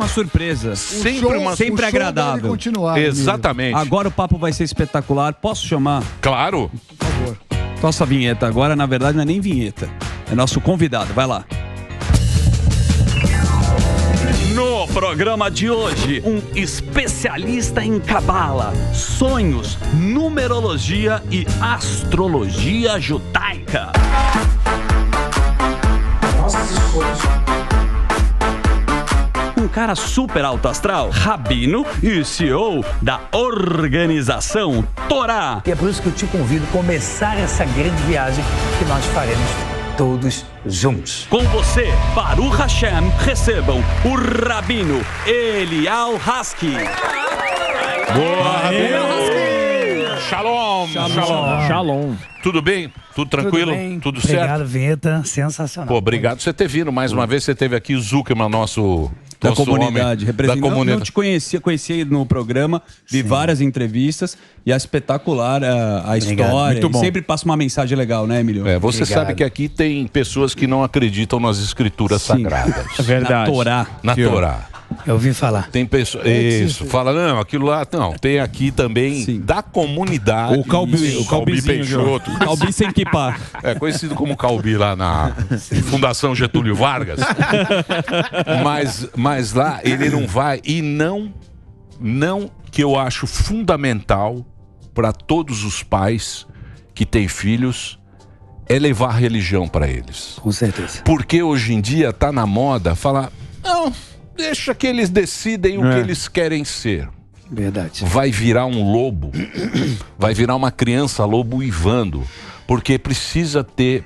Uma surpresa. Sempre agradável. Exatamente. Agora o papo vai ser espetacular. Posso chamar? Claro. Por favor. Nossa vinheta agora, na verdade, não é nem vinheta. É nosso convidado. Vai lá. No programa de hoje, um especialista em cabala, sonhos, numerologia e astrologia judaica. Nossas escolhas. Um cara super alto astral, rabino e CEO da organização Torá. E é por isso que eu te convido a começar essa grande viagem que nós faremos todos juntos. Com você, Baruch Hashem, recebam o rabino Eliyahu Haski. Boa, rabino. Shalom. Shalom. Tudo bem? Tudo tranquilo? Tudo certo? Obrigado, vinheta. Sensacional. Pô, obrigado por você ter vindo mais uma vez. Você teve aqui o Zuckerman, nosso comunidade, representante. Da comunidade. Não te conhecia no programa, vi várias entrevistas e é espetacular a história. Muito bom. Sempre passa uma mensagem legal, né, Emílio? Você sabe que aqui tem pessoas que não acreditam nas escrituras sagradas. É verdade. Na Torá. Eu ouvi falar. Tem pessoas. Isso. Fala, não, aquilo lá. Não, tem aqui também da comunidade. O Calbi Peixoto. Calbi sem equipar. É conhecido como Calbi lá na Fundação Getúlio Vargas. Mas lá ele não vai. E não que eu acho fundamental para todos os pais que têm filhos é levar a religião para eles. Com certeza. Porque hoje em dia tá na moda falar, não, deixa que eles decidem o que eles querem ser. Verdade. Vai virar um lobo, vai virar uma criança lobo uivando, porque precisa ter,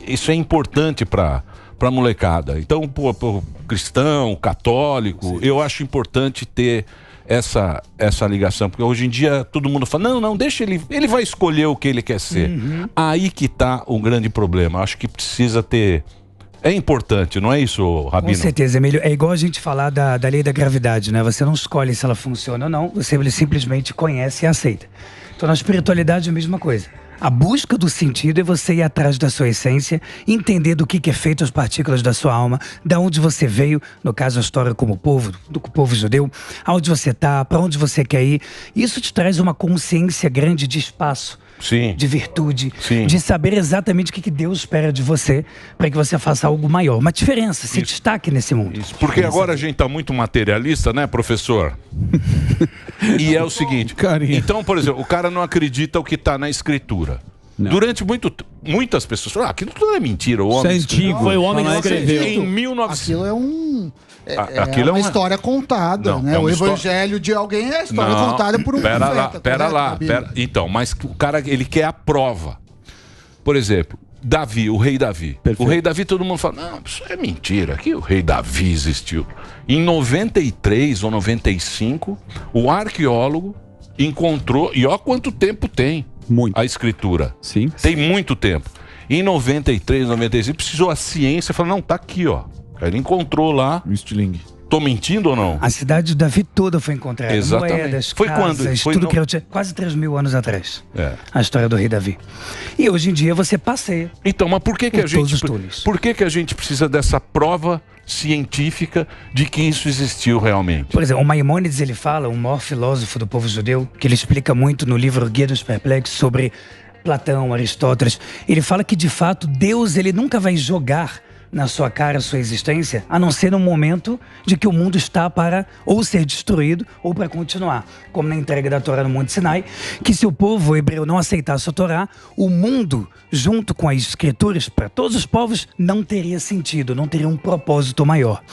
isso é importante para molecada. Então, pro cristão, católico, eu acho importante ter essa ligação, porque hoje em dia todo mundo fala, não, deixa ele vai escolher o que ele quer ser. Aí que tá o grande problema. Acho que precisa ter. É importante, não é isso, Rabino? Com certeza, Emílio. É igual a gente falar da lei da gravidade, né? Você não escolhe se ela funciona ou não, você simplesmente conhece e aceita. Então, na espiritualidade é a mesma coisa. A busca do sentido é você ir atrás da sua essência, entender do que é feito as partículas da sua alma, da onde você veio, no caso a história como povo, do povo judeu, aonde você está, para onde você quer ir. Isso te traz uma consciência grande de espaço. Sim. De virtude, Sim. de saber exatamente o que Deus espera de você para que você faça algo maior. Uma diferença, se destaque nesse mundo. Isso. Porque agora a gente tá muito materialista, né, professor? E é o seguinte, então, por exemplo, o cara não acredita o que tá na escritura. Não. Durante muitas pessoas falam, aquilo tudo é mentira. O homem antigo, foi o homem que escreveu. Em 1900... Aquilo é uma história contada, né? O evangelho de alguém é a história contada por um profeta. Pera lá. Então, mas o cara, ele quer a prova. Por exemplo, Davi, o rei Davi. Perfeito. O rei Davi, todo mundo fala, não, isso é mentira, que o rei Davi existiu. Em 93 ou 95, o arqueólogo encontrou, e ó quanto tempo tem a escritura. Sim. Tem muito tempo. Em 93, 95, precisou a ciência, falou, não, tá aqui, ó. Ele encontrou lá. Estilingue. Tô mentindo ou não? A cidade de Davi toda foi encontrada. Exatamente. Moedas, foi casas, quando? Foi tudo que eu tinha, quase 3.000 anos atrás. É. A história do rei Davi. E hoje em dia você passeia. Então, mas por que a gente precisa dessa prova científica de que isso existiu realmente? Por exemplo, o Maimônides, ele fala, um maior filósofo do povo judeu, que ele explica muito no livro Guia dos Perplexos sobre Platão, Aristóteles. Ele fala que, de fato, Deus ele nunca vai jogar na sua cara a sua existência, a não ser no momento de que o mundo está para ou ser destruído ou para continuar. Como na entrega da Torá no Monte Sinai, que se o povo hebreu não aceitasse a Torá, o mundo, junto com as escrituras, para todos os povos, não teria sentido, não teria um propósito maior.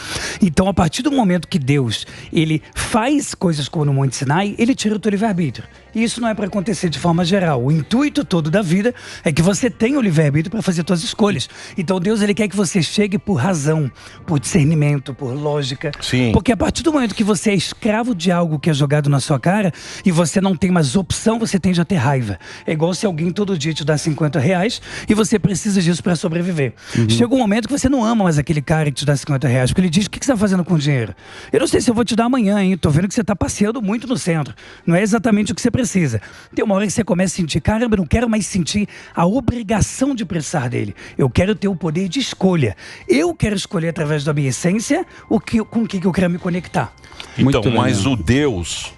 Então, a partir do momento que Deus ele faz coisas como no Monte Sinai, ele tira o teu livre-arbítrio. E isso não é para acontecer de forma geral. O intuito todo da vida é que você tenha o livre-arbítrio para fazer suas escolhas. Então, Deus ele quer que você chegue por razão, por discernimento, por lógica. Sim. Porque a partir do momento que você é escravo de algo que é jogado na sua cara e você não tem mais opção, você tende a ter raiva. É igual se alguém todo dia te dá R$50 e você precisa disso para sobreviver. Chega um momento que você não ama mais aquele cara que te dá R$50, porque ele diz, o que você está fazendo com o dinheiro? Eu não sei se eu vou te dar amanhã, hein? Tô vendo que você está passeando muito no centro. Não é exatamente o que você precisa. Tem uma hora que você começa a sentir, caramba, eu não quero mais sentir a obrigação de precisar dele. Eu quero ter o poder de escolha. Eu quero escolher através da minha essência com o que eu quero me conectar. Então, mas o Deus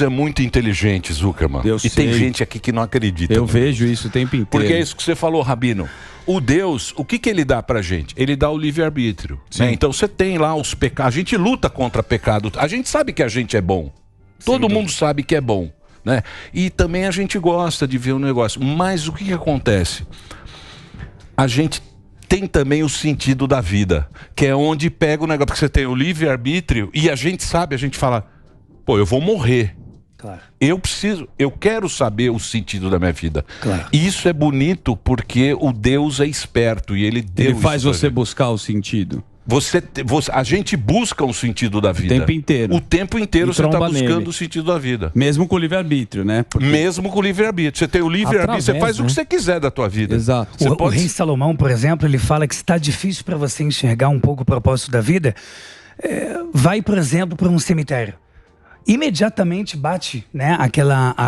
é muito inteligente, Zuckerman. Tem gente aqui que não acredita. Eu vejo isso o tempo inteiro. Porque é isso que você falou, Rabino. O Deus, o que ele dá pra gente? Ele dá o livre-arbítrio. Né? Então você tem lá os pecados. A gente luta contra pecado. A gente sabe que a gente é bom. Todo mundo sabe que é bom. Né? E também a gente gosta de ver o negócio. Mas o que acontece? A gente tem também o sentido da vida, que é onde pega o negócio. Porque você tem o livre-arbítrio e a gente sabe, a gente fala, pô, eu vou morrer. Claro. Eu quero saber o sentido da minha vida. Claro. E isso é bonito porque o Deus é esperto e ele deu. Ele faz você buscar o sentido. A gente busca o sentido da vida. O tempo inteiro. O tempo inteiro você está buscando o sentido da vida. Mesmo com o livre-arbítrio, né? Porque... Mesmo com o livre-arbítrio. Você tem o livre-arbítrio, você faz o que você quiser da tua vida. Exato. O rei Salomão, por exemplo, ele fala que se está difícil para você enxergar um pouco o propósito da vida, vai, por exemplo, para um cemitério. Imediatamente bate, né,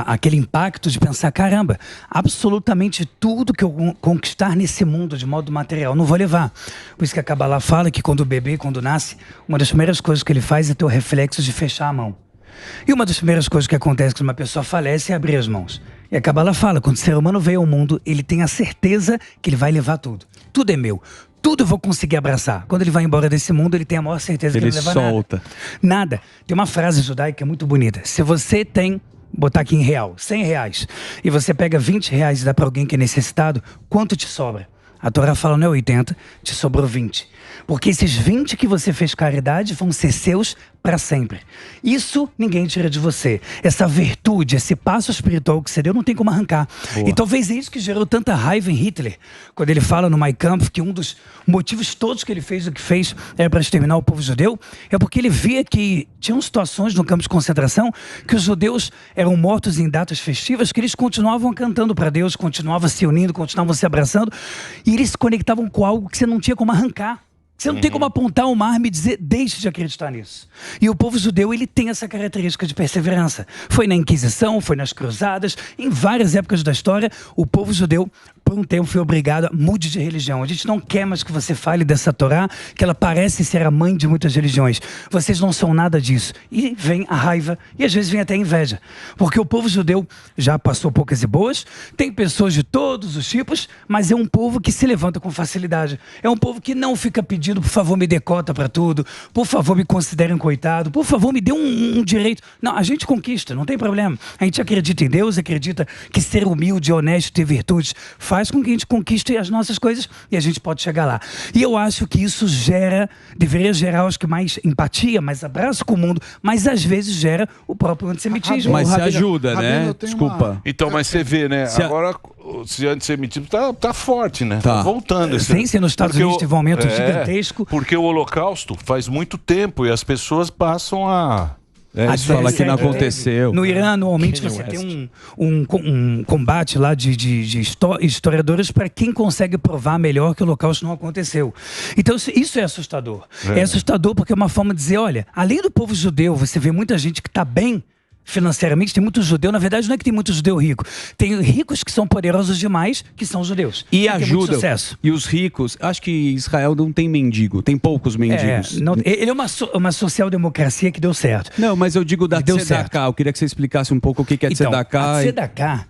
aquele impacto de pensar, caramba, absolutamente tudo que eu conquistar nesse mundo de modo material não vou levar. Por isso que a Kabbalah fala que quando o bebê, quando nasce, uma das primeiras coisas que ele faz é ter o reflexo de fechar a mão. E uma das primeiras coisas que acontece quando uma pessoa falece é abrir as mãos. E a Kabbalah fala, quando o ser humano veio ao mundo, ele tem a certeza que ele vai levar tudo. Tudo é meu. Tudo eu vou conseguir abraçar. Quando ele vai embora desse mundo, ele tem a maior certeza que ele leva solta. Nada. Tem uma frase judaica muito bonita. Se você tem, botar aqui em real, R$100, e você pega R$20 e dá para alguém que é necessitado, quanto te sobra? A Torá fala, não é 80, te sobrou 20. Porque esses 20 que você fez caridade vão ser seus para sempre. Isso ninguém tira de você. Essa virtude, esse passo espiritual que você deu, não tem como arrancar. Boa. E talvez é isso que gerou tanta raiva em Hitler, quando ele fala no Mein Kampf que um dos motivos todos que ele fez o que fez era para exterminar o povo judeu, é porque ele via que tinham situações no campo de concentração que os judeus eram mortos em datas festivas, que eles continuavam cantando para Deus, continuavam se unindo, continuavam se abraçando, e eles se conectavam com algo que você não tinha como arrancar. Você não tem como apontar uma arma e dizer, deixe de acreditar nisso. E o povo judeu, ele tem essa característica de perseverança. Foi na Inquisição, foi nas Cruzadas, em várias épocas da história, o povo judeu, por um tempo, foi obrigado a mude de religião. A gente não quer mais que você fale dessa Torá, que ela parece ser a mãe de muitas religiões. Vocês não são nada disso. E vem a raiva, e às vezes vem até a inveja. Porque o povo judeu já passou poucas e boas, tem pessoas de todos os tipos, mas é um povo que se levanta com facilidade. É um povo que não fica pedindo, por favor, me dê cota para tudo, por favor, me considere um coitado, por favor, me dê um direito. Não, a gente conquista, não tem problema. A gente acredita em Deus, acredita que ser humilde, honesto, ter virtudes, faz com que a gente conquiste as nossas coisas e a gente pode chegar lá. E eu acho que isso deveria gerar, acho que mais empatia, mais abraço com o mundo, mas às vezes gera o próprio antissemitismo. Mas se ajuda, né? Desculpa. Então, mas você vê, né? Agora, esse antissemitismo tá forte, né? Tá voltando. Sem ser nos Estados Unidos teve um aumento gigantesco. Porque o Holocausto faz muito tempo e as pessoas passam a... Isso fala que não aconteceu. No Irã, anualmente, você tem um combate lá de historiadores para quem consegue provar melhor que o Holocausto não aconteceu. Então, isso é assustador. É assustador porque é uma forma de dizer, olha, além do povo judeu, você vê muita gente que está bem financeiramente, tem muito judeu. Na verdade, não é que tem muito judeu rico. Tem ricos que são poderosos demais, que são judeus. E ajudam. E os ricos, acho que Israel não tem mendigo, tem poucos mendigos. Ele é uma social-democracia que deu certo. Não, mas eu digo da Tzedakah. Eu queria que você explicasse um pouco o que é Tzedakah. A Tzedakah,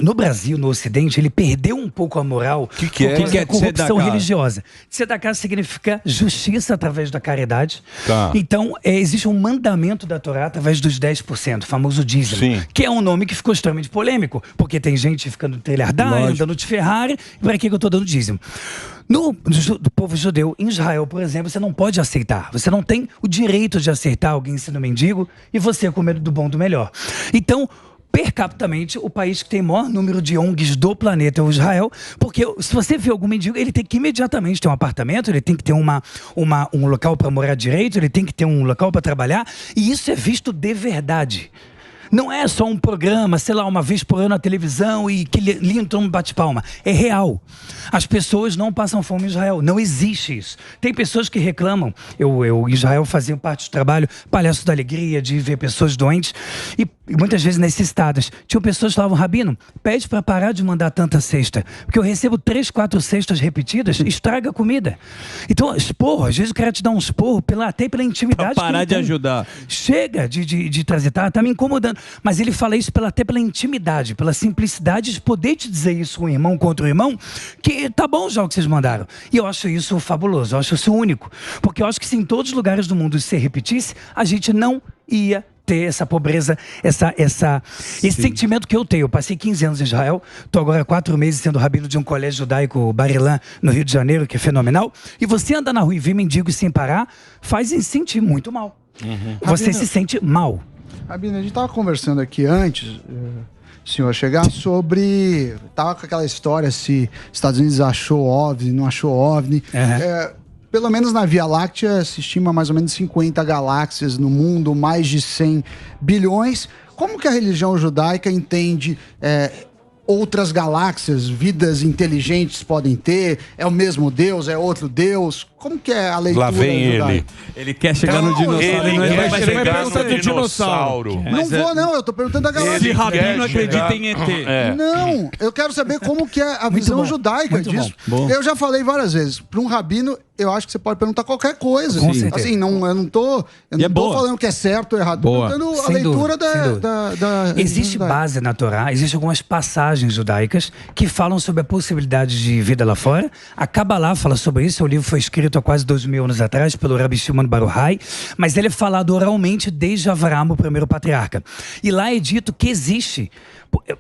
no Brasil, no Ocidente, ele perdeu um pouco a moral. O que é corrupção religiosa? Tzedakah significa justiça através da caridade. Tá. Então, existe um mandamento da Torá através dos 10%. O famoso dízimo, Sim. que é um nome que ficou extremamente polêmico, porque tem gente ficando trilhardário, andando de Ferrari, para que eu estou dando dízimo? Do povo judeu, em Israel, por exemplo, você não pode aceitar. Você não tem o direito de aceitar alguém sendo mendigo e você comer do bom do melhor. Então, per capitamente, o país que tem o maior número de ONGs do planeta é o Israel, porque se você vê algum mendigo, ele tem que imediatamente ter um apartamento, ele tem que ter um local para morar direito, ele tem que ter um local para trabalhar, e isso é visto de verdade. Não é só um programa, sei lá, uma vez por ano na televisão e que lindo, um bate-palma. É real. As pessoas não passam fome em Israel. Não existe isso. Tem pessoas que reclamam. Eu em Israel fazia parte do trabalho, Palhaço da Alegria, de ver pessoas doentes e muitas vezes necessitadas. Tinham pessoas que falavam, Rabino, pede para parar de mandar tanta cesta, porque eu recebo 3, 4 cestas repetidas, estraga a comida. Então, esporro, às vezes o cara te dá um esporro até pela intimidade. Pra parar de ajudar. Chega de trazer, tá me incomodando. Mas ele fala isso até pela intimidade, pela simplicidade de poder te dizer isso um irmão contra um irmão, que tá bom já o que vocês mandaram. E eu acho isso fabuloso, eu acho isso único. Porque eu acho que se em todos os lugares do mundo isso se repetisse, a gente não ia ter essa pobreza, esse sentimento que eu tenho. Eu passei 15 anos em Israel, estou agora 4 meses sendo rabino de um colégio judaico Bar Ilan, no Rio de Janeiro, que é fenomenal. E você anda na rua e vê mendigos sem parar, faz se sentir muito mal. Você Rabino, se sente mal. Rabino, a gente estava conversando aqui antes, senhor, chegar sobre... Tava com aquela história se Estados Unidos achou OVNI, não achou OVNI. Pelo menos na Via Láctea se estima mais ou menos 50 galáxias no mundo, mais de 100 bilhões. Como que a religião judaica entende outras galáxias, vidas inteligentes podem ter? É o mesmo Deus? É outro Deus? Como que é a leitura judaica? Lá vem ele. Ele quer chegar no dinossauro. Ele quer chegar no dinossauro. Não vou, não. Eu tô perguntando da galáxia. Se Rabino acredita em ET. Não, eu quero saber como que é a visão judaica disso. Bom. Eu já falei várias vezes. Para um rabino, eu acho que você pode perguntar qualquer coisa. Com certeza. Assim, eu não tô falando que é certo ou errado. Tô perguntando a leitura da Existe judaica. base na Torá, existem algumas passagens judaicas que falam sobre a possibilidade de vida lá fora. A Kabbalah fala sobre isso. O livro foi escrito há quase 2000 anos atrás pelo Rabbi Shimon Bar Yochai, mas ele é falado oralmente desde Avraham, o primeiro patriarca. E lá é dito que existe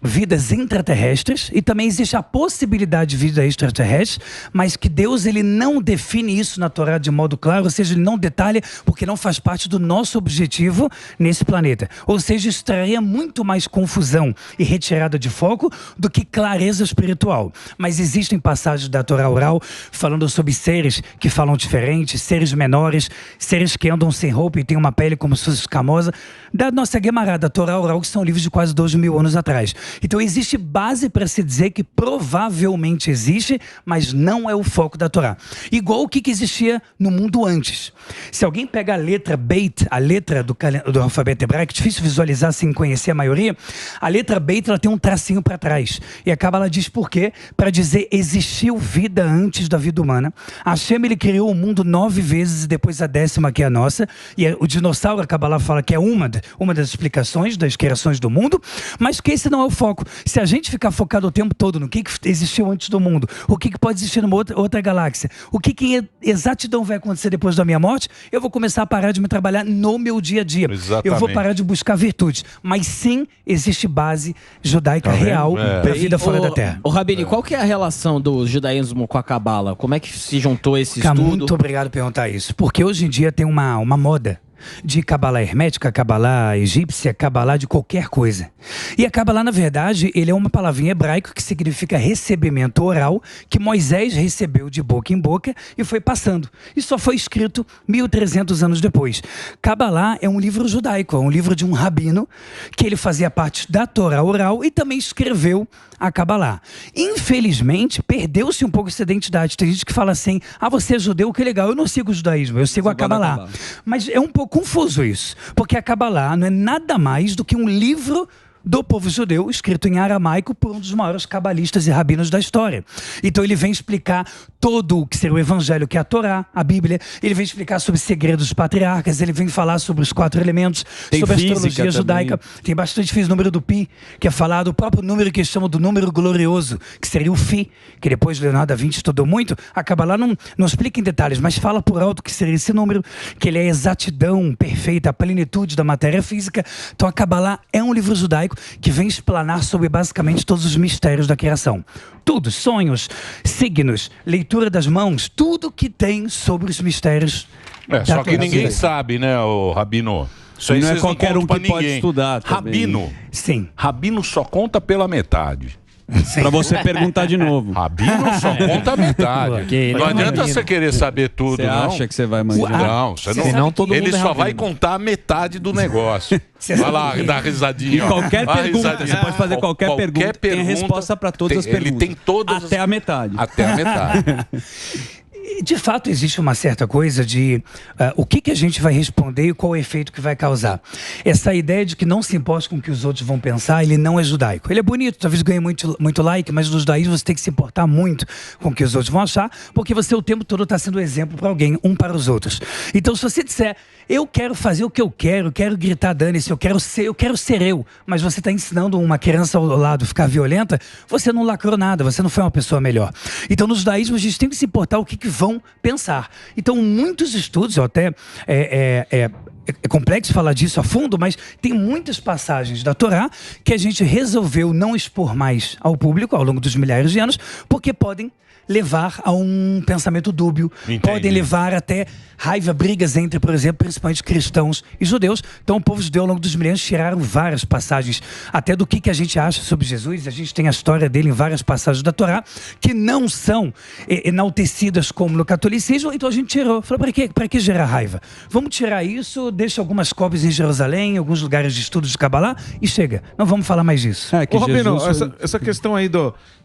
vidas intraterrestres e também existe a possibilidade de vida extraterrestre, mas que Deus ele não define isso na Torá de modo claro, ou seja, ele não detalha porque não faz parte do nosso objetivo nesse planeta. Ou seja, isso traria muito mais confusão e retirada de foco do que clareza espiritual. Mas existem passagens da Torá oral falando sobre seres que falam diferente, seres menores, seres que andam sem roupa e têm uma pele como se fosse escamosa, da nossa Guemará, da Torá oral, que são livros de quase 2000 anos atrás. Então existe base para se dizer que provavelmente existe, mas não é o foco da Torá. Igual o que existia no mundo antes. Se alguém pega a letra Beit, a letra do alfabeto hebraico, difícil visualizar sem conhecer a maioria, a letra Beit ela tem um tracinho para trás. E a Kabbalah diz por quê? Para dizer existiu vida antes da vida humana. Hashem ele criou o mundo 9 vezes e depois a 10ª que é a nossa. E o dinossauro, a Kabbalah fala que é uma das explicações das criações do mundo, mas que esse não é o foco. Se a gente ficar focado o tempo todo no que existiu antes do mundo, o que pode existir numa outra galáxia, o que em exatidão vai acontecer depois da minha morte, eu vou começar a parar de me trabalhar no meu dia a dia. Exatamente. Eu vou parar de buscar virtudes. Mas sim, existe base judaica real para a vida fora da Terra. Ô Rabini, qual que é a relação do judaísmo com a Cabala? Como é que se juntou esse estudo? Muito obrigado por perguntar isso. Porque hoje em dia tem uma moda de Kabbalah hermética, Kabbalah egípcia, Kabbalah de qualquer coisa. E a Kabbalah, na verdade, ele é uma palavrinha hebraica que significa recebimento oral, que Moisés recebeu de boca em boca e foi passando. E só foi escrito 1300 anos depois. Kabbalah é um livro judaico, é um livro de um rabino, que ele fazia parte da Torá oral e também escreveu a Kabbalah. Infelizmente, perdeu-se um pouco essa identidade. Tem gente que fala assim, você é judeu, que legal, eu não sigo o judaísmo, eu sigo a Kabbalah. Mas é um pouco confuso isso, porque a Kabbalah não é nada mais do que um livro do povo judeu, escrito em aramaico por um dos maiores cabalistas e rabinos da história. Então ele vem explicar todo o que seria o evangelho, que é a Torá, a Bíblia. Ele vem explicar sobre segredos dos patriarcas, ele vem falar sobre os 4 elementos, sobre a astrologia judaica. Tem bastante fez o número do Pi, que é falado, o próprio número que eles chamam do número glorioso, que seria o Fi, que depois Leonardo da Vinci estudou muito. A Kabbalah não explica em detalhes, mas fala por alto que seria esse número, que ele é a exatidão perfeita, a plenitude da matéria física. Então a Kabbalah é um livro judaico que vem explanar sobre basicamente todos os mistérios da criação. Tudo, sonhos, signos, leitura das mãos, tudo que tem sobre os mistérios da só que criação. ninguém sabe, né, o Rabino? Isso aí não é vocês qualquer um que ninguém. pode estudar também. Rabino. Sim. Rabino só conta pela metade. Pra você perguntar de novo. Rabino só conta a metade. Não adianta você querer saber tudo, você não. Você acha que você vai manjar? Não, você não. Senão todo Ele mundo é só rabino. vai contar a metade do negócio. Vai lá, dá risadinha. E qualquer pergunta, você pode fazer qualquer pergunta, tem a resposta para todas as perguntas. Ele tem todas até a metade. Até a metade. De fato, existe uma certa coisa de o que a gente vai responder e qual o efeito que vai causar. Essa ideia de que não se importa com o que os outros vão pensar, ele não é judaico. Ele é bonito, talvez ganhe muito like, mas no judaísmo você tem que se importar muito com o que os outros vão achar, porque você o tempo todo está sendo exemplo para alguém, um para os outros. Então, se você disser, eu quero fazer o que eu quero gritar dane-se, eu quero ser eu, mas você está ensinando uma criança ao lado a ficar violenta, você não lacrou nada, você não foi uma pessoa melhor. Então, no judaísmo, a gente tem que se importar o que vão pensar. Então, muitos estudos, até é complexo falar disso a fundo, mas tem muitas passagens da Torá que a gente resolveu não expor mais ao público ao longo dos milhares de anos, porque podem levar a um pensamento dúbio, podem levar até raiva, brigas entre, por exemplo, principalmente cristãos e judeus. Então o povo judeu ao longo dos milênios tiraram várias passagens até do que a gente acha sobre Jesus. A gente tem a história dele em várias passagens da Torá que não são enaltecidas como no catolicismo, então a gente tirou. Falou, para que gerar raiva? Vamos tirar isso, deixa algumas cópias em Jerusalém, em alguns lugares de estudos de Cabalá e chega. Não vamos falar mais disso. Ô, Rabino, essa questão aí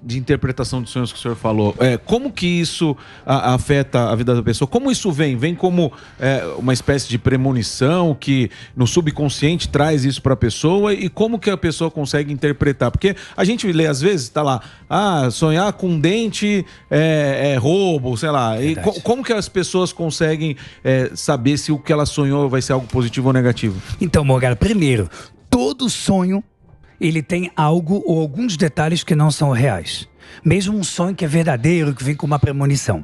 de interpretação dos sonhos que o senhor falou, como que isso afeta a vida da pessoa? Como isso vem? Vem como uma espécie de premonição que no subconsciente traz isso para a pessoa, e como que a pessoa consegue interpretar? Porque a gente lê às vezes, tá lá, sonhar com um dente é roubo, sei lá. E como que as pessoas conseguem saber se o que ela sonhou vai ser algo positivo ou negativo? Então, Morgana, primeiro, todo sonho ele tem algo ou alguns detalhes que não são reais. Mesmo um sonho que é verdadeiro, que vem com uma premonição.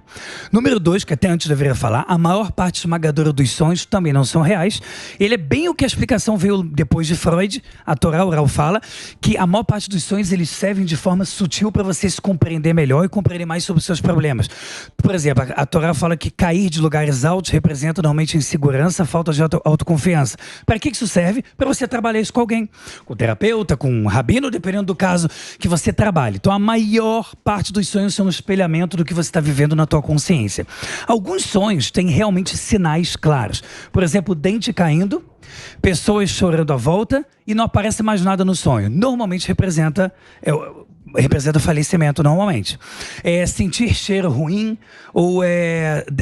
Número 2, que até antes deveria falar, a maior parte esmagadora dos sonhos também não são reais. Ele é bem o que a explicação veio depois de Freud. A Torá oral fala que a maior parte dos sonhos eles servem de forma sutil para você se compreender melhor e compreender mais sobre os seus problemas. Por exemplo, a Torá fala que cair de lugares altos representa normalmente insegurança, falta de autoconfiança. Para que isso serve? Para você trabalhar isso com alguém. Com terapeuta, com um rabino, dependendo do caso que você trabalhe. Então a maior parte dos sonhos são um espelhamento do que você está vivendo na tua consciência. Alguns sonhos têm realmente sinais claros. Por exemplo, dente caindo, pessoas chorando à volta e não aparece mais nada no sonho. Normalmente representa falecimento, normalmente. Sentir cheiro ruim ou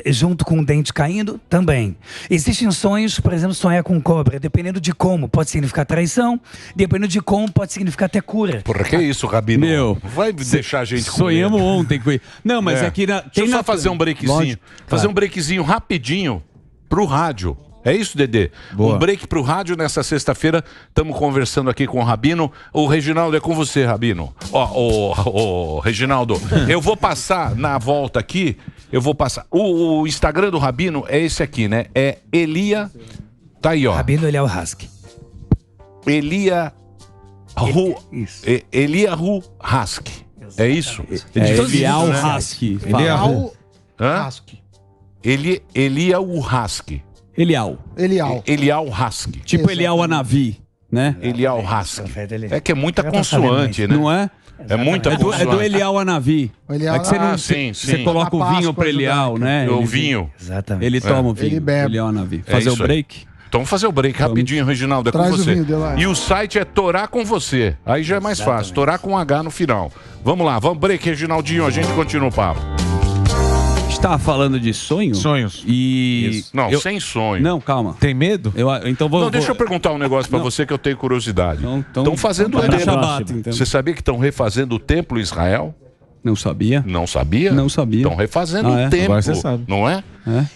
junto com o dente caindo, também. Existem sonhos, por exemplo, sonhar com cobra, dependendo de como, pode significar traição, dependendo de como, pode significar até cura. Porra, que isso, Rabino? Meu, vai deixar a gente com sonhamos medo. ontem. Não, mas aqui Deixa eu só fazer um breakzinho. Lógico, fazer um breakzinho rapidinho pro rádio. É isso, Dedê? Boa. Um break pro rádio nessa sexta-feira. Estamos conversando aqui com o Rabino. O Reginaldo, é com você, Rabino. Reginaldo, eu vou passar na volta aqui. Eu vou passar. O Instagram do Rabino é esse aqui, né? É Elia. Tá aí, ó. Rabino Eliel Hask. Elia Hask. É isso? Eliel Hask. Eliel Hask. Eliel Hask. Eliel Hask. Tipo Eliel Hanavi, né? Eliel Hask. É que é muita consoante, né? Não é? É muita consoante. É do Eliel Hanavi. Eliel É que você não, sim. você coloca o vinho para Eliel, né? O vinho. Exatamente. Ele toma o vinho. Ele bebe. Eliel Hanavi. Fazer o isso aí. break? Então vamos fazer o break rapidinho, Reginaldo, é Traz com o você. vinho, Delari. E o site é Torá com você. Aí já é mais fácil. Torá com H no final. Vamos lá, vamos break, Reginaldinho. A gente continua o papo. Estava falando de sonho? Sonhos. E... Não, sem sonho. Não, calma. Tem medo? Então vou... Não, deixa eu perguntar um negócio pra você que eu tenho curiosidade. Estão fazendo o Vai na templo. Shabbat, então. Você sabia que estão refazendo o templo em Israel? Não sabia? Não sabia? Não sabia. Estão refazendo o templo, Agora você sabe. não é?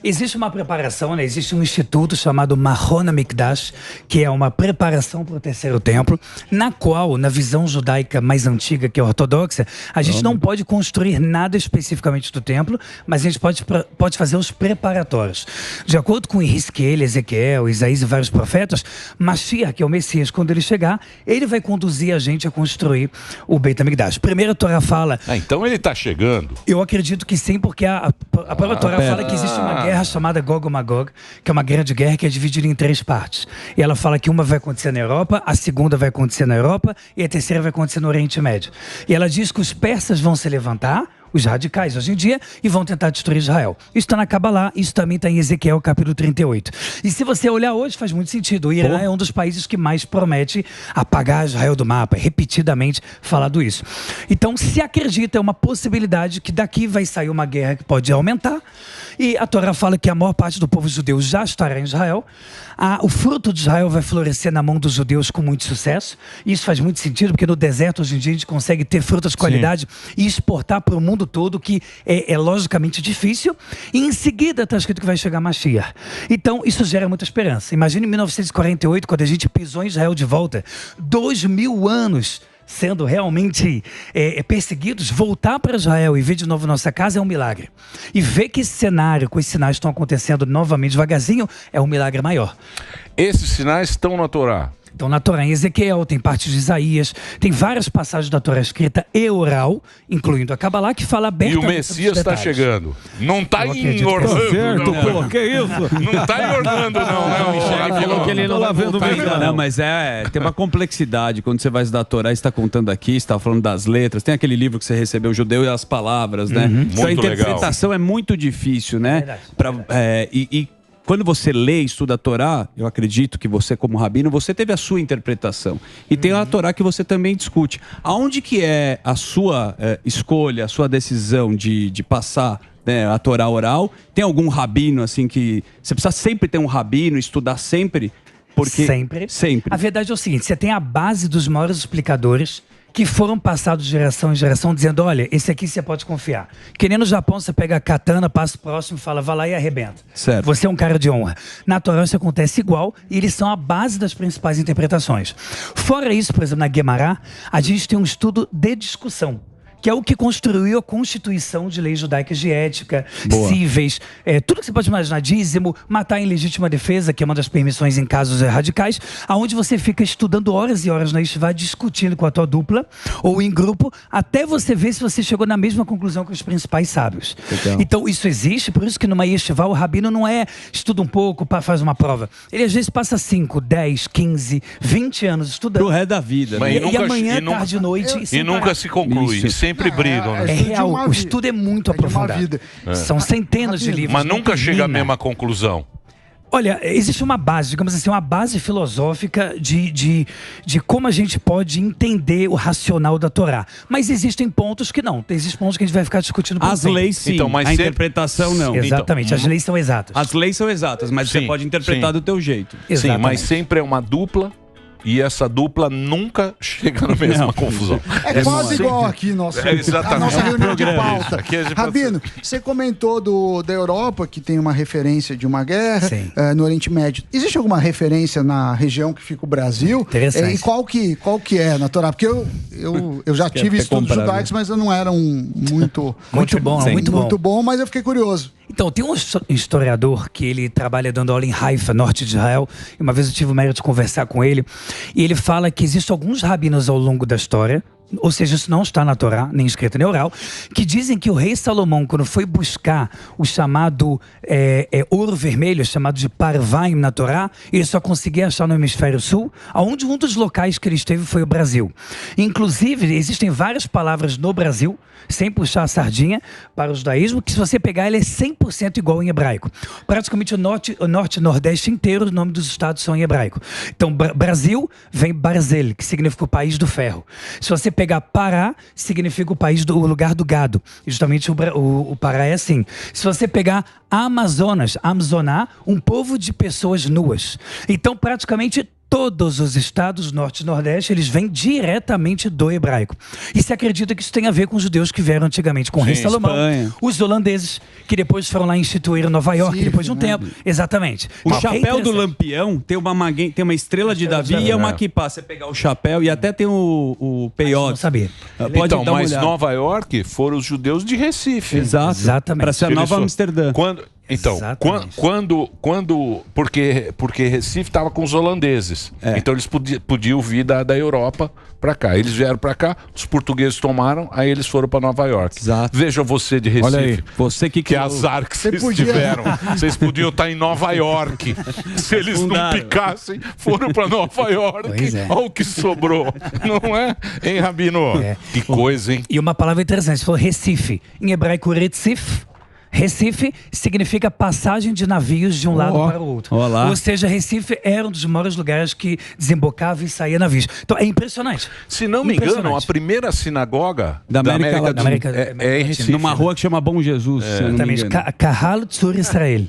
Existe uma preparação, né? Existe um instituto chamado Mahon HaMikdash, que é uma preparação para o terceiro templo, na qual, na visão judaica mais antiga, que é ortodoxa, a gente não pode construir nada especificamente do templo, mas a gente pode fazer os preparatórios. De acordo com Ezequiel, Isaías e vários profetas, Mashiach, que é o Messias, quando ele chegar, ele vai conduzir a gente a construir o Beit HaMikdash. Primeiro a Torá fala... Então ele está chegando. Eu acredito que sim, porque a própria Torá fala que existe existe uma guerra chamada Gog e Magog, que é uma grande guerra que é dividida em 3 partes. E ela fala que uma vai acontecer na Europa, a segunda vai acontecer na Europa e a terceira vai acontecer no Oriente Médio. E ela diz que os persas vão se levantar, os radicais hoje em dia, e vão tentar destruir Israel. Isso está na Cabalá, isso também está em Ezequiel, capítulo 38. E se você olhar hoje, faz muito sentido. O Irã é um dos países que mais promete apagar Israel do mapa, repetidamente falado isso. Então, se acredita, é uma possibilidade que daqui vai sair uma guerra que pode aumentar. E a Torá fala que a maior parte do povo judeu já estará em Israel. O fruto de Israel vai florescer na mão dos judeus com muito sucesso. E isso faz muito sentido, porque no deserto, hoje em dia, a gente consegue ter frutas de qualidade e exportar para o mundo todo, que é logicamente difícil. E em seguida está escrito que vai chegar Mashiach. Então, isso gera muita esperança. Imagine em 1948, quando a gente pisou em Israel de volta, 2000 anos sendo realmente perseguidos, voltar para Israel e ver de novo nossa casa é um milagre. E ver que esse cenário, com esses sinais estão acontecendo novamente devagarzinho, é um milagre maior. Esses sinais estão na Torá. Então, na Torá, em Ezequiel, tem partes de Isaías, tem várias passagens da Torá escrita e oral, incluindo a Cabalá, que fala abertamente. E o Messias está chegando. Não está em Orlando. Certo, pô, que isso? Não está em Orlando, não. Ele não vai voltar ainda, não, mas tem uma complexidade. Quando você vai estudar a Torá, você está contando aqui, você está falando das letras, tem aquele livro que você recebeu, o Judeu e as Palavras, né? Então, a interpretação é muito difícil, né? Quando você lê e estuda a Torá, eu acredito que você, como rabino, você teve a sua interpretação. E tem a Torá que você também discute. Aonde que é a sua escolha, a sua decisão de passar, né, a Torá oral? Tem algum rabino, assim, que... Você precisa sempre ter um rabino, estudar sempre? Porque... Sempre. A verdade é o seguinte, você tem a base dos maiores explicadores que foram passados de geração em geração, dizendo, olha, esse aqui você pode confiar. Que nem no Japão, você pega a katana, passa o próximo, fala, vai lá e arrebenta. Certo. Você é um cara de honra. Na Torá isso acontece igual, e eles são a base das principais interpretações. Fora isso, por exemplo, na Guemará, a gente tem um estudo de discussão, que é o que construiu a Constituição de Leis Judaicas de Ética, cíveis, tudo que você pode imaginar, dízimo, matar em legítima defesa, que é uma das permissões em casos radicais, aonde você fica estudando horas e horas na Yeshiva, discutindo com a tua dupla, ou em grupo, até você ver se você chegou na mesma conclusão que os principais sábios. Então, isso existe, por isso que numa Yeshiva, o rabino não estuda um pouco, faz uma prova. Ele às vezes passa 5, 10, 15, 20 anos estudando. Pro resto da vida. Né? E amanhã, tarde e noite... E nunca se conclui. Sempre brigam, né? É real, o estudo é muito aprofundado. São centenas de livros. Mas nunca chega à mesma conclusão. Olha, existe uma base, digamos assim, uma base filosófica de como a gente pode entender o racional da Torá. Mas existem pontos que não. Existem pontos que a gente vai ficar discutindo por As leis sim, então, mas a interpretação não. Exatamente, as leis são exatas. As leis são exatas, mas você pode interpretar do teu jeito. Sim, mas sempre é uma dupla. E essa dupla nunca chega na mesma confusão. É quase igual aqui a nossa reunião de pauta. Rabino, você comentou da Europa, que tem uma referência de uma guerra no Oriente Médio. Existe alguma referência na região que fica o Brasil? Interessante. E qual que é na Torá? Porque eu já tive estudos judaicos, mas eu não era muito bom, mas eu fiquei curioso. Então, tem um historiador que ele trabalha dando aula em Haifa, norte de Israel, e uma vez eu tive o mérito de conversar com ele, e ele fala que existem alguns rabinos ao longo da história, ou seja, isso não está na Torá, nem escrito nem oral, que dizem que o rei Salomão, quando foi buscar o chamado ouro vermelho, chamado de Parvaim na Torá, ele só conseguia achar no hemisfério sul, onde um dos locais que ele esteve foi o Brasil. Inclusive, existem várias palavras no Brasil, sem puxar a sardinha, para o judaísmo, que se você pegar, ele é 100% igual em hebraico. Praticamente o norte e nordeste inteiro, o nome dos estados são em hebraico. Então, Brasil vem Barzel, que significa o país do ferro. Se você pegar Pará, significa o lugar do gado. E justamente o Pará é assim. Se você pegar Amazonas, Amazoná, um povo de pessoas nuas. Então, praticamente todos os estados norte e nordeste, eles vêm diretamente do hebraico. E se acredita que isso tem a ver com os judeus que vieram antigamente com o rei Salomão, Espanha. Os holandeses, que depois foram lá instituir Nova York, depois de um tempo. Exatamente. O chapéu do Lampião tem uma estrela de Davi e é uma kippah. Você pegar o chapéu e até tem o peiot. Não sabia. Pode mas Nova York foram os judeus de Recife. Exatamente. Para ser a nova Amsterdã. Então, porque Recife estava com os holandeses, então eles podiam vir da Europa para cá. Eles vieram para cá, os portugueses tomaram, aí eles foram para Nova York. Exato. Veja você de Recife. Olha aí, você que azar que vocês tiveram. Vocês podiam estar em Nova York. Se eles não picassem, foram para Nova York. Olha o que sobrou. Não é? Hein, Rabino? Que coisa, hein? E uma palavra interessante, você falou Recife. Em hebraico, Recife. Recife significa passagem de navios de um lado para o outro. Olá. Ou seja, Recife era um dos maiores lugares que desembocava e saía navios. Então é impressionante. Se não me engano, a primeira sinagoga da América Latina é em Recife. Numa rua que chama Bom Jesus. Exatamente. Kahal Tzur Israel.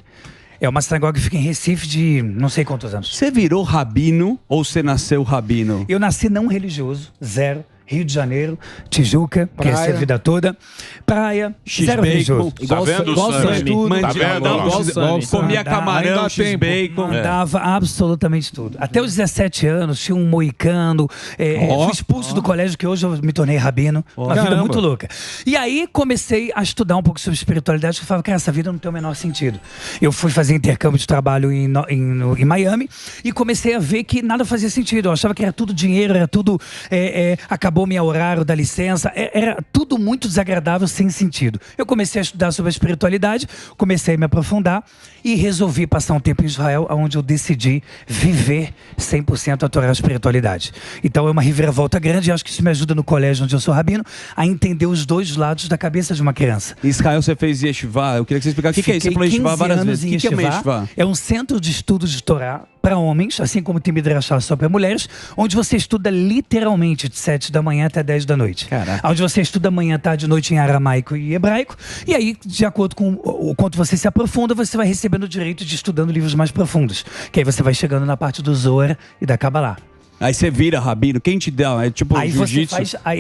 É uma sinagoga que fica em Recife de não sei quantos anos. Você virou rabino ou você nasceu rabino? Eu nasci não religioso, zero. Rio de Janeiro, Tijuca, cresci a vida toda. Praia, zero religioso. Tá vendo, tudo. Tá vendo? Comia camarão, X-bacon. Mandava absolutamente tudo. Até os 17 anos, tinha um moicano. Fui expulso do colégio, que hoje eu me tornei rabino. Uma vida muito louca. E aí comecei a estudar um pouco sobre espiritualidade. Eu falava, cara, essa vida não tem o menor sentido. Eu fui fazer intercâmbio de trabalho em Miami e comecei a ver que nada fazia sentido. Eu achava que era tudo dinheiro, era tudo... acabou meu horário da licença, era tudo muito desagradável, sem sentido. Eu comecei a estudar sobre a espiritualidade, comecei a me aprofundar e resolvi passar um tempo em Israel, onde eu decidi viver 100% a Torá, a espiritualidade. Então é uma reviravolta grande e acho que isso me ajuda no colégio onde eu sou rabino a entender os dois lados da cabeça de uma criança. Em Israel você fez yeshiva, eu queria que você explicasse o que é isso. Você falou yeshiva várias vezes. O que é uma yeshiva? É um centro de estudos de Torá para homens, assim como tem Midrashá só para mulheres, onde você estuda literalmente de 7 da manhã até 10 da noite. Caraca. Onde você estuda manhã, tarde e noite em aramaico e hebraico, e aí, de acordo com o quanto você se aprofunda, você vai recebendo o direito de ir estudando livros mais profundos, que aí você vai chegando na parte do Zohar e da Kabbalah. Aí você vira rabino, quem te dá? É tipo jiu-jitsu,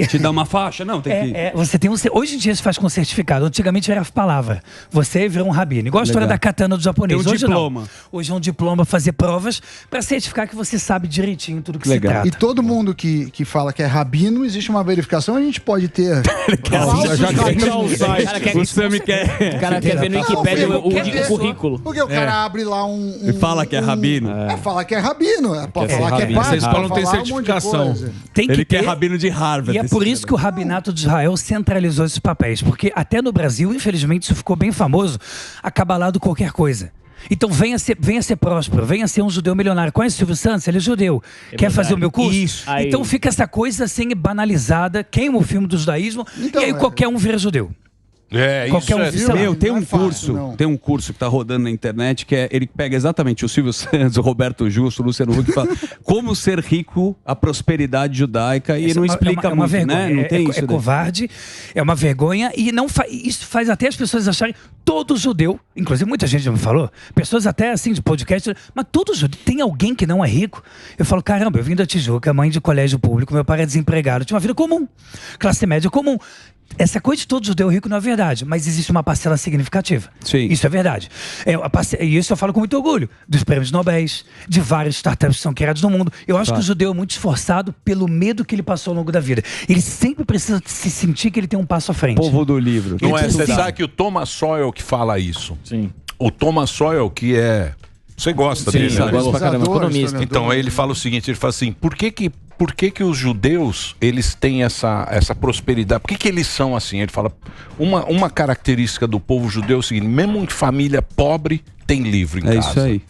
te dá uma faixa? Não, tem que... você tem hoje em dia se faz com certificado, antigamente era palavra. Você virou um rabino, igual a história da katana do japonês. Tem um hoje diploma. Não. Hoje é um diploma, fazer provas para certificar que você sabe direitinho tudo que se trata. E todo mundo que fala que é rabino, existe uma verificação, a gente pode ter... O cara quer ver no Wikipedia o currículo. Porque o cara abre lá E fala que é rabino. Fala que é rabino, pode falar que é padre. Não tem certificação. Ele quer rabino de Harvard. E é por isso que o Rabinato de Israel centralizou esses papéis. Porque até no Brasil, infelizmente, isso ficou bem famoso, a Kabbalah do qualquer coisa. Então venha ser próspero, venha ser um judeu milionário. Conhece o Silvio Santos? Ele é judeu. Quer fazer o meu curso? Isso. Então fica essa coisa assim banalizada, queima o filme do judaísmo, e aí qualquer um vira judeu. Tem um curso que tá rodando na internet que ele pega exatamente o Silvio Santos, o Roberto Justo, o Luciano Huck, e fala como ser rico, a prosperidade judaica, e não explica muito, vergonha, né? Não tem isso. É covarde, é uma vergonha, e isso faz até as pessoas acharem todo judeu, inclusive muita gente já me falou, pessoas até assim de podcast, mas todo judeu, tem alguém que não é rico? Eu falo, caramba, eu vim da Tijuca, mãe de colégio público, meu pai é desempregado, tinha uma vida comum, classe média comum. Essa coisa de todo judeu rico não é verdade, mas existe uma parcela significativa. Sim. Isso é verdade. E isso eu falo com muito orgulho dos prêmios Nobel, de várias startups que são criadas no mundo. Eu acho que o judeu é muito esforçado pelo medo que ele passou ao longo da vida. Ele sempre precisa se sentir que ele tem um passo à frente. Povo do livro. Não é? Você sabe que o Thomas Sowell que fala isso. Sim. O Thomas Sowell que é... Você gosta dele, né? Gosto pra caramba, economista. Então ele fala o seguinte, ele fala assim, por que os judeus, eles têm essa prosperidade? Por que eles são assim? Ele fala, uma característica do povo judeu é o seguinte, mesmo em família pobre, tem livro em casa. É isso aí.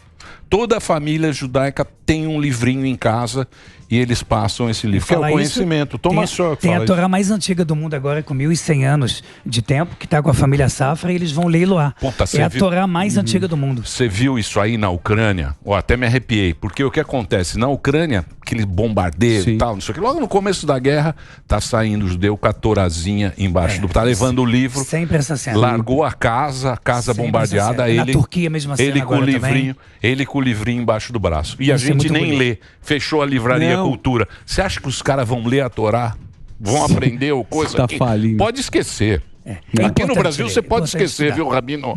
Toda família judaica tem um livrinho em casa e eles passam esse livro, que é o conhecimento. Thomas Sowell tem a Torá mais antiga do mundo agora, com 1.100 anos de tempo, que está com a família Safra, e eles vão leiloar. É a Torá mais antiga do mundo. Você viu isso aí na Ucrânia? Até me arrepiei, porque o que acontece? Na Ucrânia, aquele bombardeio e tal, não sei o que, logo no começo da guerra, tá saindo o judeu com a torazinha embaixo do... Tá levando o livro. Sempre essa cena. Largou a casa bombardeada. Na Turquia mesmo assim, ele com o livrinho, ele com o livrinho embaixo do braço. E a gente nem lê. Fechou a livraria Cultura. Você acha que os caras vão ler a Torá? Vão aprender o coisa? Tá falindo. Pode esquecer. Aqui no Brasil você pode esquecer, viu, Rabino?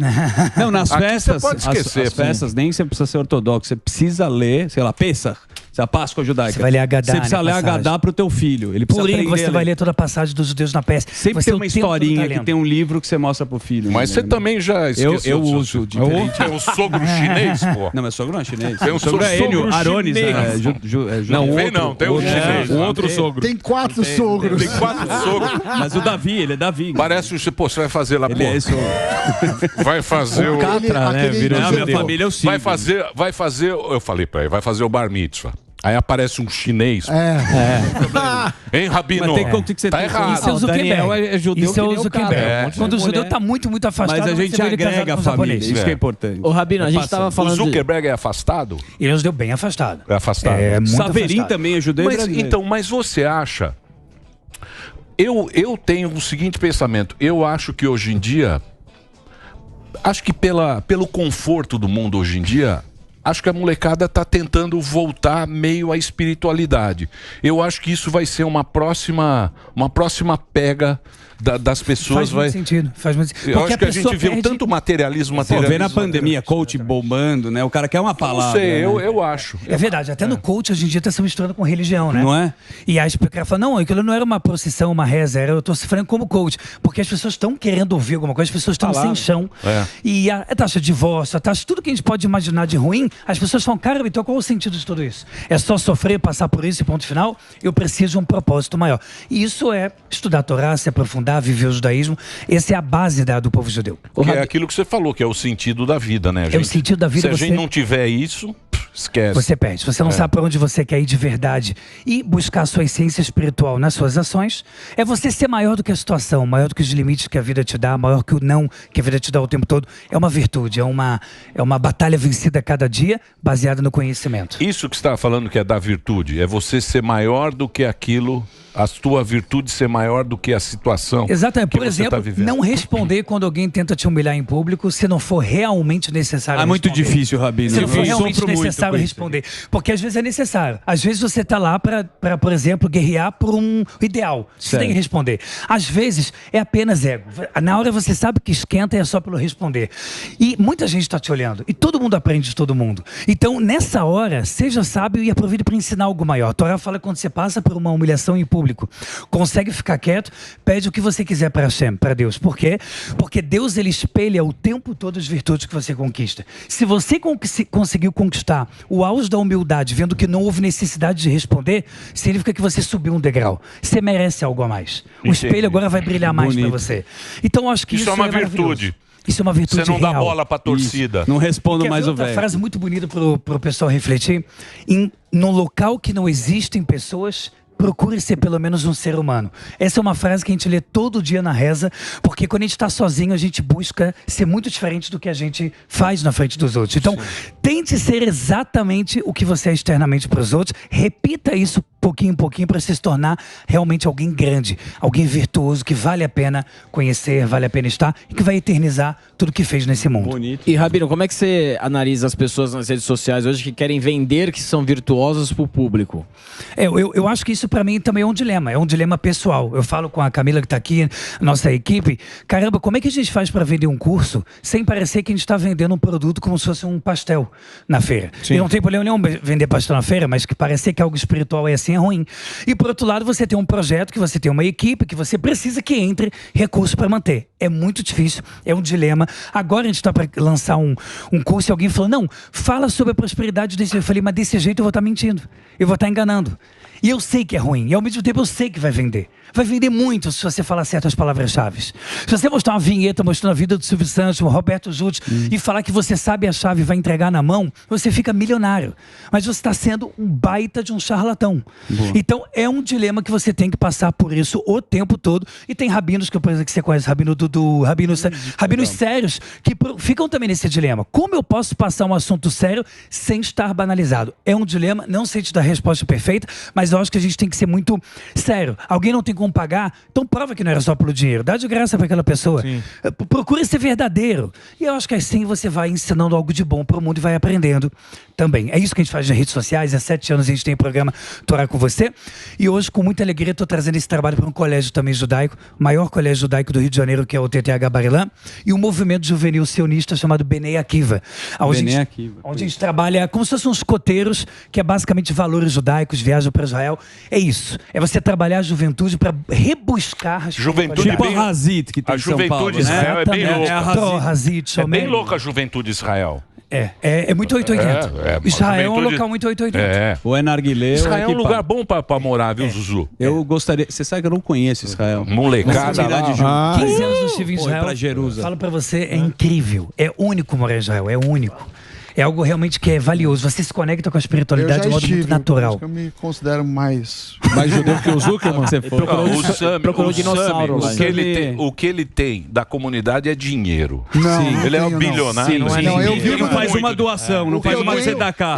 Não, nas festas, você pode esquecer. As festas nem sempre precisa ser ortodoxo. Você precisa ler, sei lá, Pesach. A Páscoa judaica. Você vai ler Agadá. Você precisa ler Agadá pro teu filho. Ele precisa Purim, você vai ler toda a passagem dos judeus na peste. Sempre tem uma historinha que tem um livro que você mostra pro filho. Mas você também já esqueceu. Eu uso. Tem um sogro chinês, pô. Não, mas sogro não é chinês. Tem um sogro Enio Arones. Não, tem um chinês. Um outro sogro. Tem 4 sogros. Tem 4 sogros. Mas o Davi, ele é Davi. Parece o... Pô, você vai fazer lá, pô. Ele é isso. Vai fazer o... Catra, né? Minha família eu sigo. Vai fazer... Eu falei pra ele, vai fazer o bar mitzvah. Aí aparece um chinês. Hein, Rabino? Tem que ser tá errado. Isso é o Zuckerberg. É judeu. Isso é o Zuckerberg. Quando o judeu tá muito afastado, mas a gente agrega a família. Isso que é importante. Ô, Rabino, a gente tava falando... O Zuckerberg é afastado? Ele é um judeu bem afastado. É afastado. É muito Saverin afastado. também é judeu brasileiro. Então, mas você acha... Eu tenho o seguinte pensamento. Eu acho que hoje em dia... Acho que pelo conforto do mundo hoje em dia... Acho que a molecada está tentando voltar meio à espiritualidade. Eu acho que isso vai ser uma próxima pega das pessoas. Faz muito sentido. Eu acho que a gente viu tanto materialismo. Vê na pandemia, coach bombando, né? O cara quer uma palavra. Não sei, né? eu acho. É verdade, até no coach hoje em dia está se misturando com religião, né? Não é? E aí o cara fala, não, aquilo não era uma procissão, uma reza, eu estou sofrendo como coach. Porque as pessoas estão querendo ouvir alguma coisa, as pessoas estão sem chão. E a taxa de divórcio, a taxa, tudo que a gente pode imaginar de ruim, as pessoas falam, cara, então qual o sentido de tudo isso? É só sofrer, passar por isso e ponto final? Eu preciso de um propósito maior. E isso é estudar a Torá, se aprofundar, viver o judaísmo. Essa é a base do povo judeu. Que é aquilo que você falou, que é o sentido da vida, né, gente? É o sentido da vida. Se a gente não tiver isso, esquece. Você perde. Se você não sabe para onde você quer ir de verdade e buscar a sua essência espiritual nas suas ações, é você ser maior do que a situação, maior do que os limites que a vida te dá, maior que o não que a vida te dá o tempo todo. É uma virtude, é uma batalha vencida a cada dia, baseada no conhecimento. Isso que você estava falando que é da virtude, é você ser maior do que aquilo, a tua virtude ser maior do que a situação. Exatamente. Por exemplo, não responder quando alguém tenta te humilhar em público se não for realmente necessário. É muito difícil, Rabino. Se não for realmente necessário responder. Porque às vezes é necessário. Às vezes você está lá para, por exemplo, guerrear por um ideal. Você tem que responder. Às vezes é apenas ego. Na hora você sabe que esquenta e é só pelo responder. E muita gente está te olhando. E todo mundo aprende de todo mundo. Então, nessa hora, seja sábio e aproveite para ensinar algo maior. A Torá fala que quando você passa por uma humilhação em público, consegue ficar quieto, pede o que você quiser para Hashem, para Deus. Por quê? Porque Deus, ele espelha o tempo todo as virtudes que você conquista. Se você conseguiu conquistar o auge da humildade, vendo que não houve necessidade de responder, significa que você subiu um degrau. Você merece algo a mais. O espelho agora vai brilhar mais para você. Então, eu acho que isso é uma virtude. Isso é uma virtude Você não dá real. bola pra torcida. Não respondo mais o velho. Uma frase muito bonita pro pessoal refletir. Num local que não existem pessoas, procure ser pelo menos um ser humano. Essa é uma frase que a gente lê todo dia na reza, porque quando a gente está sozinho, a gente busca ser muito diferente do que a gente faz na frente dos outros. Então, tente ser exatamente o que você é externamente para os outros. Repita isso pouquinho em pouquinho para se tornar realmente alguém grande, alguém virtuoso, que vale a pena conhecer, vale a pena estar e que vai eternizar tudo que fez nesse mundo. Bonito. E, Rabino, como é que você analisa as pessoas nas redes sociais hoje que querem vender que são virtuosas para o público? Eu acho que isso para mim também é um dilema pessoal. Eu falo com a Camila que está aqui, nossa equipe, caramba, como é que a gente faz para vender um curso sem parecer que a gente está vendendo um produto como se fosse um pastel na feira? Sim. E não tem problema nenhum vender pastel na feira, mas que parecer que algo espiritual é assim é ruim. E por outro lado, você tem um projeto, que você tem uma equipe, que você precisa que entre recurso para manter. É muito difícil, é um dilema. Agora a gente está para lançar um curso e alguém falou, não, fala sobre a prosperidade desse. Eu falei, mas desse jeito eu vou estar mentindo, eu vou estar enganando. E eu sei que é ruim, e ao mesmo tempo eu sei que vai vender. Vai vender muito se você falar certas palavras-chave. Se você mostrar uma vinheta mostrando a vida do Silvio Santos, do Roberto Jutti, e falar que você sabe a chave e vai entregar na mão, você fica milionário. Mas você está sendo um baita de um charlatão. Boa. Então é um dilema que você tem que passar por isso o tempo todo. E tem rabinos que você conhece, Rabino Dudu, rabinos sérios, que ficam também nesse dilema. Como eu posso passar um assunto sério sem estar banalizado? É um dilema, não sei te dar a resposta perfeita, mas eu acho que a gente tem que ser muito sério. Alguém não tem como pagar, então prova que não era só pelo dinheiro. Dá de graça para aquela pessoa. Sim. Procure ser verdadeiro. E eu acho que assim você vai ensinando algo de bom para o mundo e vai aprendendo também. É isso que a gente faz nas redes sociais. Há 7 anos a gente tem o programa Torá com você. E hoje, com muita alegria, estou trazendo esse trabalho para um colégio também judaico, o maior colégio judaico do Rio de Janeiro, que é o TTH Bar-Ilan, e um movimento juvenil sionista chamado Bnei Akiva. Onde a gente trabalha como se fossem uns coteiros, que é basicamente valores judaicos, viajam para Israel. É isso. É você trabalhar a juventude para rebuscar as juventude tipo a Hazit, que tem a juventude de Israel é bem louca. É bem louca a juventude de Israel. É muito 880. Israel é um local muito 880. O Enarguilé. Israel é um lugar bom pra morar, viu, Zuzu? Eu gostaria. Você sabe que eu não conheço Israel. Molecada lá. 15 anos eu estive em Israel. Pra Jerusalém. Falo pra você, é incrível. É único morar em Israel, é único. É algo realmente que é valioso. Você se conecta com a espiritualidade de modo muito natural. Eu me considero mais judeu que o Zuckerman. Você procurou dinossauro lá. O que ele tem da comunidade é dinheiro. Não, ele é um bilionário. Ele não faz uma doação, não faz uma tzedakah.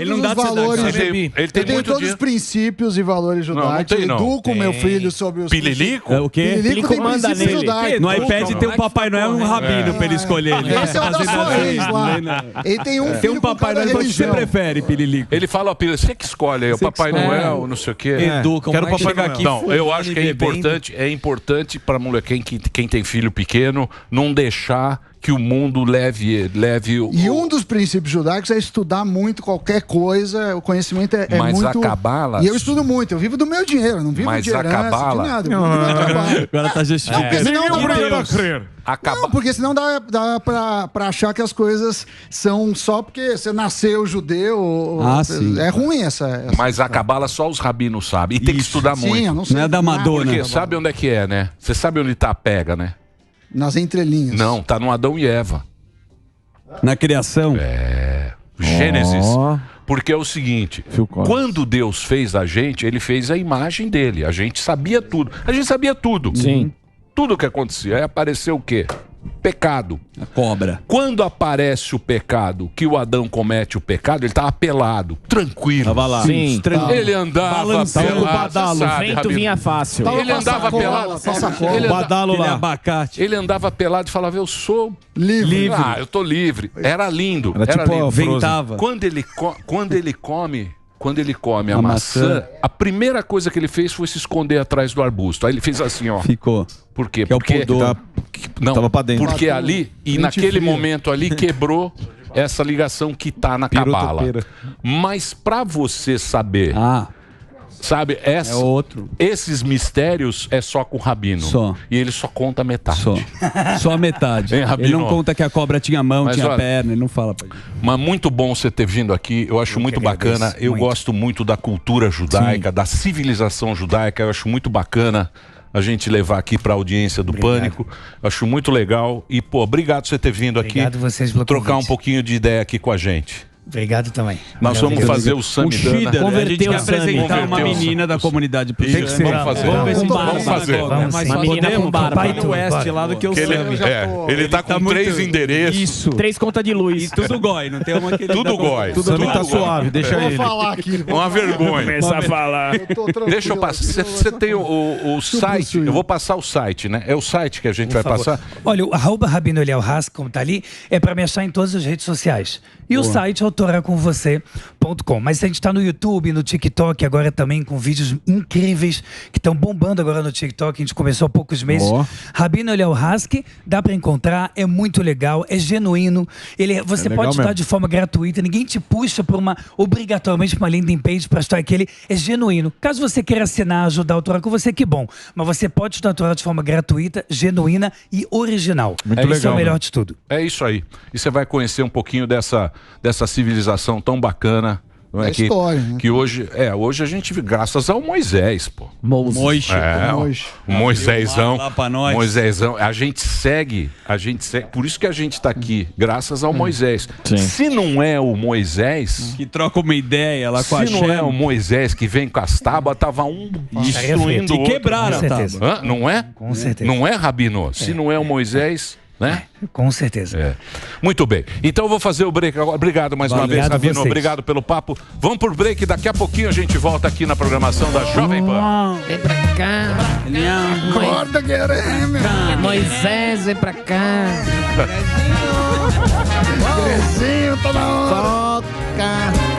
Ele não dá valores. Ele tem todos os princípios e valores judaicos. Eu educo o meu filho sobre os Pililico? O quê? Pililico tem princípios judaicos. No iPad tem um Papai Noel e um rabino pra ele escolher. Esse é o da sua ex lá. Ele tem um filho com Papai Noel que você prefere, Pililico. Ele fala, ó, você que escolhe aí, o Papai Noel, não sei o quê. Educa, quero Papai Noel. aqui. Não, eu acho que é importante para moleque, quem tem filho pequeno, não deixar que o mundo leve o... E um dos princípios judaicos é estudar muito qualquer coisa, o conhecimento é mas muito... Mas a Cabala... E eu estudo muito, eu vivo do meu dinheiro, não vivo de herança, a Cabala... de nada. Agora tá justificando. Não, porque senão dá pra achar que as coisas são só porque você nasceu judeu. Sim. É ruim essa Mas a Cabala só os rabinos sabem. E tem que estudar muito. Sim, eu não sei. Não é da Madonna. Porque sabe onde é que é, né? Você sabe onde tá a pega, né? Nas entrelinhas. Não, tá no Adão e Eva. Na criação? Gênesis. Porque é o seguinte, quando Deus fez a gente, ele fez a imagem dele. A gente sabia tudo. A gente sabia tudo. Sim. Tudo o que acontecia. Aí apareceu o quê? Pecado. A cobra. Quando aparece o pecado, que o Adão comete o pecado, ele estava pelado, tranquilo. Tava lá. Sim. Ele andava pelado. O vento vinha fácil. Ele andava pelado. Badalo lá. Abacate. Ele andava pelado e falava, eu sou livre. Eu tô livre. Era lindo. Era tipo lindo. Ventava. Quando ele come a maçã, a primeira coisa que ele fez foi se esconder atrás do arbusto. Aí ele fez assim, ó. Ficou. Por quê? Que é o pudor. Não, pra dentro. porque ali, e naquele momento ali, quebrou essa ligação que tá na Cabala. Mas pra você saber, sabe, é outro. Esses mistérios é só com o rabino. Só. E ele só conta metade. Só a metade. Ele não conta que a cobra tinha mão, tinha perna, ele não fala pra gente. Mas muito bom você ter vindo aqui, eu acho muito bacana. Eu gosto muito da cultura judaica, da civilização judaica, eu acho muito bacana a gente levar aqui para a audiência do Pânico. Acho muito legal. E, obrigado por você ter vindo aqui. Obrigado vocês pelo trocar convite. Um pouquinho de ideia aqui com a gente. Obrigado também. Nós vamos fazer o Samidana. A gente quer apresentar uma menina da comunidade. Tem que ser. Vamos fazer. Vamos fazer. Uma menina com barba. Pai do Oeste lá do que o Sam. Ele tá com 3 endereços. Isso. 3 contas de luz. E tudo gói, não tem uma que ele tudo gói. Tudo tá suave, deixa ele. Vou falar aqui. Uma vergonha. Começar a falar. Deixa eu passar. Você tem o site. Eu vou passar o site, né? É o site que a gente vai passar. Olha, o @Rabino Eliel Hask, como tá ali, é para me achar em todas as redes sociais. E o site é autoracomvocê.com. Mas a gente está no YouTube, no TikTok, agora também com vídeos incríveis que estão bombando agora no TikTok. A gente começou há poucos meses. Rabino Eliel Hask, dá para encontrar, é muito legal, é genuíno. Você pode estudar de forma gratuita, ninguém te puxa obrigatoriamente para uma landing page para estudar aquele. É genuíno. Caso você queira assinar, ajudar a Autorar com você, que bom. Mas você pode estudar a Autorar de forma gratuita, genuína e original. Isso é o melhor de tudo. É isso aí. E você vai conhecer um pouquinho dessa civilização tão bacana. Não é que, história, né? Que hoje a gente, graças ao Moisés, pô. Moisés. O Moisésão. Lá pra nós. Moisésão. A gente segue. Por isso que a gente tá aqui, graças ao Moisés. Sim. Se não é o Moisés... Que troca uma ideia lá com a Se não é o Moisés que vem com as tábuas, tava destruindo o outro. E quebraram a tábua. Não é? Com certeza. Não é, Rabino? Se não é o Moisés... Né? Com certeza. Muito bem. Então eu vou fazer o break agora. Obrigado mais uma vez, Rabino. Vocês. Obrigado pelo papo. Vamos pro break. Daqui a pouquinho a gente volta aqui na programação da Jovem Pan. Vem pra cá. Acorda, Guerreiro. Moisés, vem pra cá. Bebezinho, tá na hora. Toca.